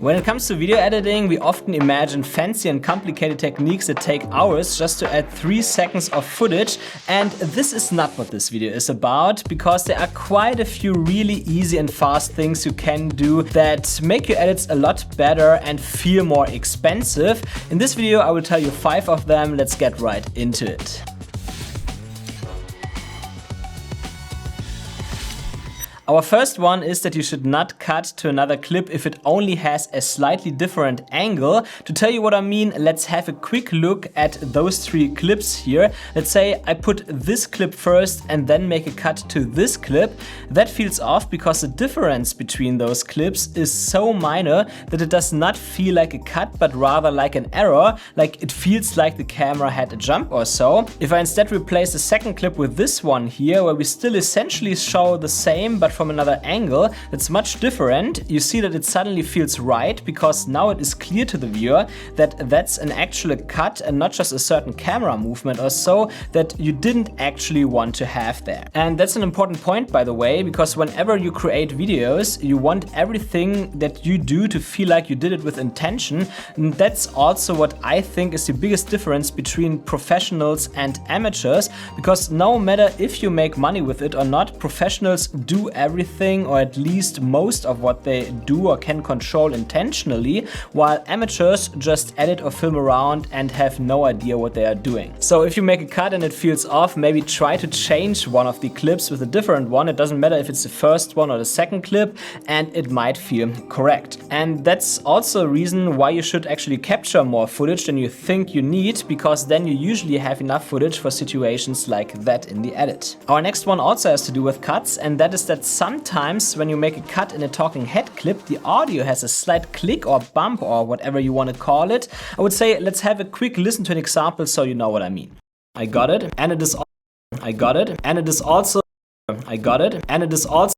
When it comes to video editing, we often imagine fancy and complicated techniques that take hours just to add 3 seconds of footage, and this is not what this video is about, because there are quite a few really easy and fast things you can do that make your edits a lot better and feel more expensive. In this video I will tell you 5 of them. Let's get right into it. Our first one is that you should not cut to another clip if it only has a slightly different angle. To tell you what I mean, let's have a quick look at those 3 clips here. Let's say I put this clip first and then make a cut to this clip. That feels off because the difference between those clips is so minor that it does not feel like a cut, but rather like an error, like it feels like the camera had a jump or so. If I instead replace the second clip with this one here, where we still essentially show the same but from another angle that's much different, you see that it suddenly feels right, because now it is clear to the viewer that that's an actual cut and not just a certain camera movement or so that you didn't actually want to have there. And that's an important point, by the way, because whenever you create videos, you want everything that you do to feel like you did it with intention. And that's also what I think is the biggest difference between professionals and amateurs, because no matter if you make money with it or not, professionals do everything, or at least most of what they do or can control intentionally, while amateurs just edit or film around and have no idea what they are doing. So if you make a cut and it feels off, maybe try to change one of the clips with a different one. It doesn't matter if it's the first one or the second clip, and it might feel correct. And that's also a reason why you should actually capture more footage than you think you need, because then you usually have enough footage for situations like that in the edit. Our next one also has to do with cuts, and that is that sometimes when you make a cut in a talking head clip, the audio has a slight click or bump or whatever you want to call it. I would say let's have a quick listen to an example so you know what I mean. I got it, and it is I got it, and it is also I got it, and it is also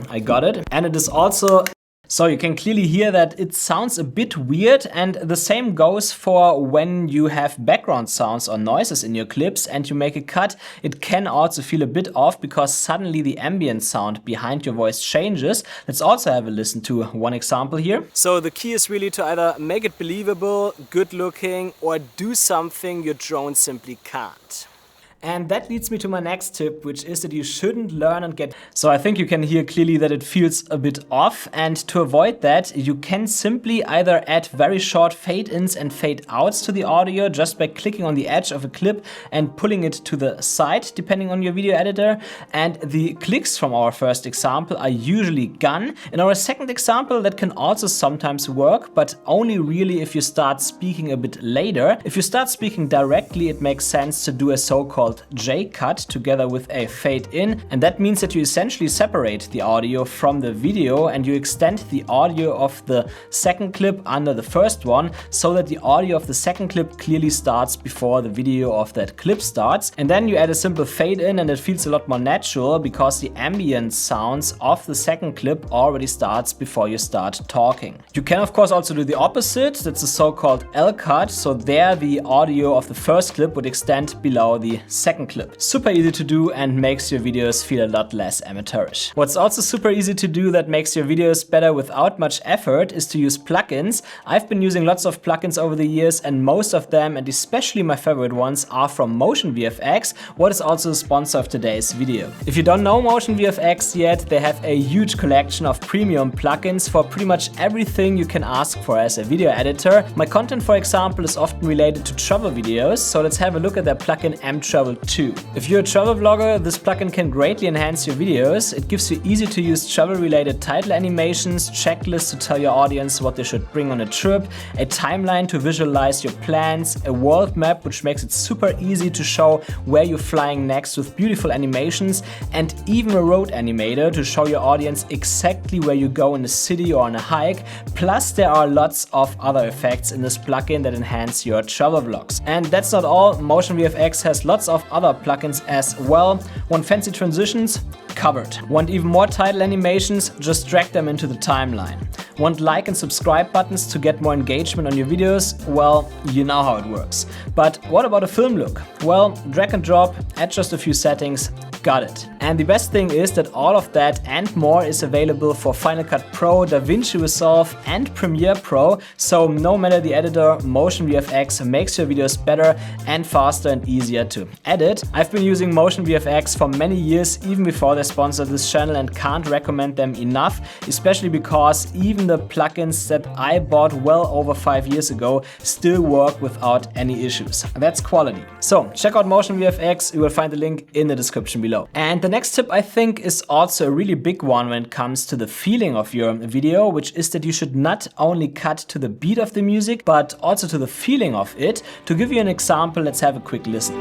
I got it, and it is also. So you can clearly hear that it sounds a bit weird, and the same goes for when you have background sounds or noises in your clips and you make a cut. It can also feel a bit off because suddenly the ambient sound behind your voice changes. Let's also have a listen to one example here. So the key is really to either make it believable, good looking, or do something your drone simply can't. And that leads me to my next tip, which is that you shouldn't learn and get. So I think you can hear clearly that it feels a bit off, and to avoid that, you can simply either add very short fade-ins and fade-outs to the audio just by clicking on the edge of a clip and pulling it to the side, depending on your video editor. And the clicks from our first example are usually gone. In our second example, that can also sometimes work, but only really if you start speaking a bit later. If you start speaking directly, it makes sense to do a so-called J-cut together with a fade in, and that means that you essentially separate the audio from the video and you extend the audio of the second clip under the first one, so that the audio of the second clip clearly starts before the video of that clip starts. And then you add a simple fade in, and it feels a lot more natural because the ambient sounds of the second clip already starts before you start talking. You can of course also do the opposite. That's a so-called L-cut, so there the audio of the first clip would extend below the second clip. Super easy to do and makes your videos feel a lot less amateurish. What's also super easy to do that makes your videos better without much effort is to use plugins. I've been using lots of plugins over the years, and most of them, and especially my favorite ones, are from Motion VFX, what is also a sponsor of today's video. If you don't know Motion VFX yet, they have a huge collection of premium plugins for pretty much everything you can ask for as a video editor. My content, for example, is often related to travel videos, so let's have a look at their plugin M-Travel 2. If you're a travel vlogger, this plugin can greatly enhance your videos. It gives you easy to use travel related title animations, checklists to tell your audience what they should bring on a trip, a timeline to visualize your plans, a world map which makes it super easy to show where you're flying next with beautiful animations, and even a road animator to show your audience exactly where you go in a city or on a hike. Plus there are lots of other effects in this plugin that enhance your travel vlogs. And that's not all. Motion VFX has lots of other plugins as well. Want fancy transitions? Covered. Want even more title animations? Just drag them into the timeline. Want like and subscribe buttons to get more engagement on your videos? Well, you know how it works. But what about a film look? Well, drag and drop, add just a few settings, got it. And the best thing is that all of that and more is available for Final Cut Pro, DaVinci Resolve and Premiere Pro, so no matter the editor, Motion VFX makes your videos better and faster and easier to edit. I've been using Motion VFX for many years, even before they sponsored this channel, and can't recommend them enough, especially because even the plugins that I bought well over 5 years ago still work without any issues. That's quality. So check out Motion VFX, you will find the link in the description below. And the next tip, I think, is also a really big one when it comes to the feeling of your video, which is that you should not only cut to the beat of the music, but also to the feeling of it. To give you an example, let's have a quick listen.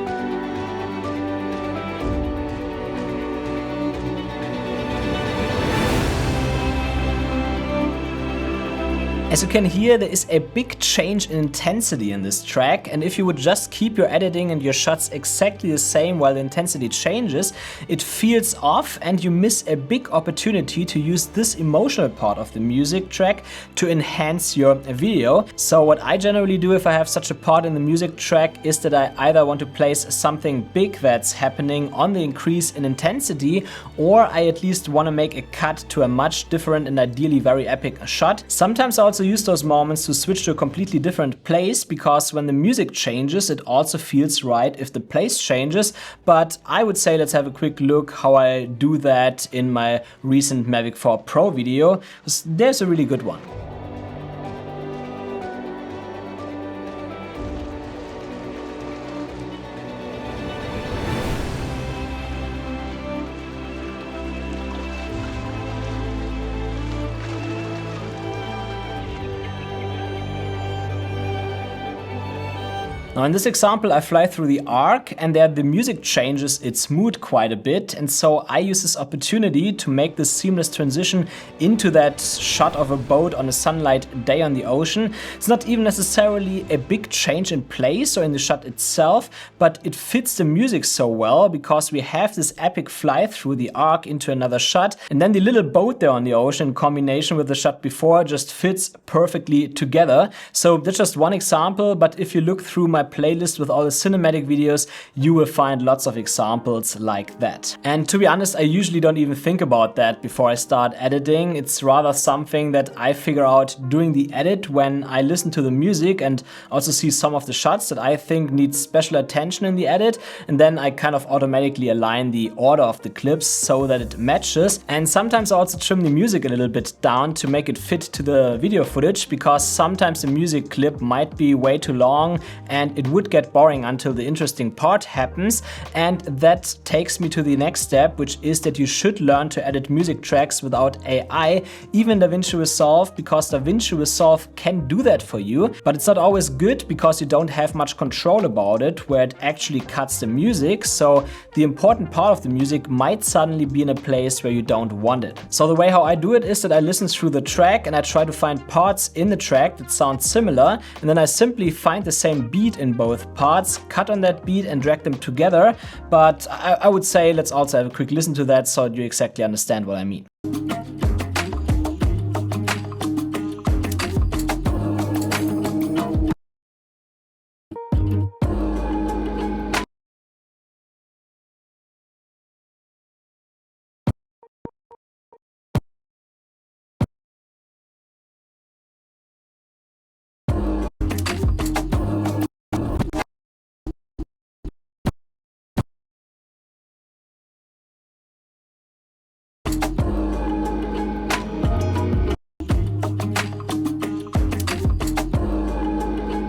As you can hear, there is a big change in intensity in this track, and if you would just keep your editing and your shots exactly the same while the intensity changes, it feels off and you miss a big opportunity to use this emotional part of the music track to enhance your video. So what I generally do if I have such a part in the music track is that I either want to place something big that's happening on the increase in intensity, or I at least want to make a cut to a much different and ideally very epic shot. Sometimes I also use those moments to switch to a completely different place, because when the music changes, it also feels right if the place changes. But I would say let's have a quick look how I do that in my recent Mavic 4 Pro video, because there's a really good one. Now in this example I fly through the arc, and there the music changes its mood quite a bit, and so I use this opportunity to make this seamless transition into that shot of a boat on a sunlight day on the ocean. It's not even necessarily a big change in place or in the shot itself, but it fits the music so well because we have this epic fly through the arc into another shot, and then the little boat there on the ocean in combination with the shot before just fits perfectly together. So that's just one example, but if you look through my playlist with all the cinematic videos, you will find lots of examples like that. And to be honest, I usually don't even think about that before I start editing. It's rather something that I figure out during the edit when I listen to the music and also see some of the shots that I think need special attention in the edit, and then I kind of automatically align the order of the clips so that it matches. And sometimes I also trim the music a little bit down to make it fit to the video footage, because sometimes the music clip might be way too long and it would get boring until the interesting part happens. And that takes me to the next step, which is that you should learn to edit music tracks without AI, even DaVinci Resolve, because DaVinci Resolve can do that for you, but it's not always good because you don't have much control about it, where it actually cuts the music. So the important part of the music might suddenly be in a place where you don't want it. So the way how I do it is that I listen through the track and I try to find parts in the track that sound similar, and then I simply find the same beat in both parts, cut on that beat and drag them together. But I would say let's also have a quick listen to that so you exactly understand what I mean.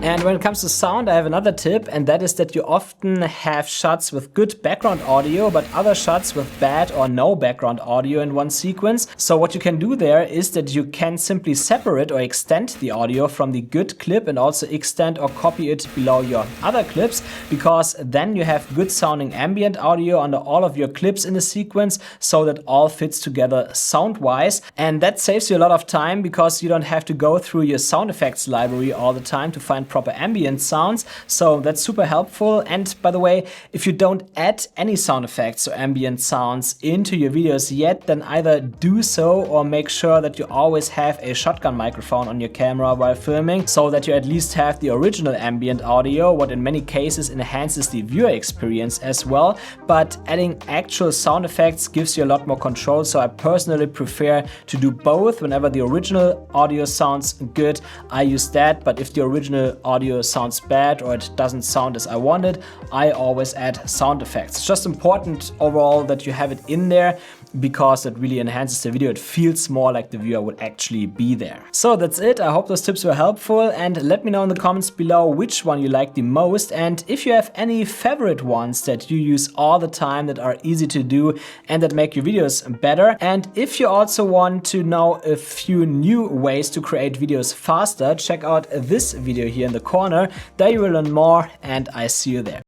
And when it comes to sound, I have another tip, and that is that you often have shots with good background audio, but other shots with bad or no background audio in one sequence. So what you can do there is that you can simply separate or extend the audio from the good clip and also extend or copy it below your other clips, because then you have good sounding ambient audio under all of your clips in the sequence, so that all fits together sound-wise. And that saves you a lot of time, because you don't have to go through your sound effects library all the time to find proper ambient sounds. So that's super helpful. And by the way, if you don't add any sound effects or ambient sounds into your videos yet, then either do so or make sure that you always have a shotgun microphone on your camera while filming, so that you at least have the original ambient audio, what in many cases enhances the viewer experience as well. But adding actual sound effects gives you a lot more control, so I personally prefer to do both. Whenever the original audio sounds good, I use that, but if the original audio sounds bad or it doesn't sound as I wanted, I always add sound effects. It's just important overall that you have it in there, because it really enhances the video. It feels more like the viewer would actually be there. So that's it. I hope those tips were helpful, and let me know in the comments below which one you like the most, and if you have any favorite ones that you use all the time that are easy to do and that make your videos better. And if you also want to know a few new ways to create videos faster, check out this video here in the corner. There you will learn more, and I see you there.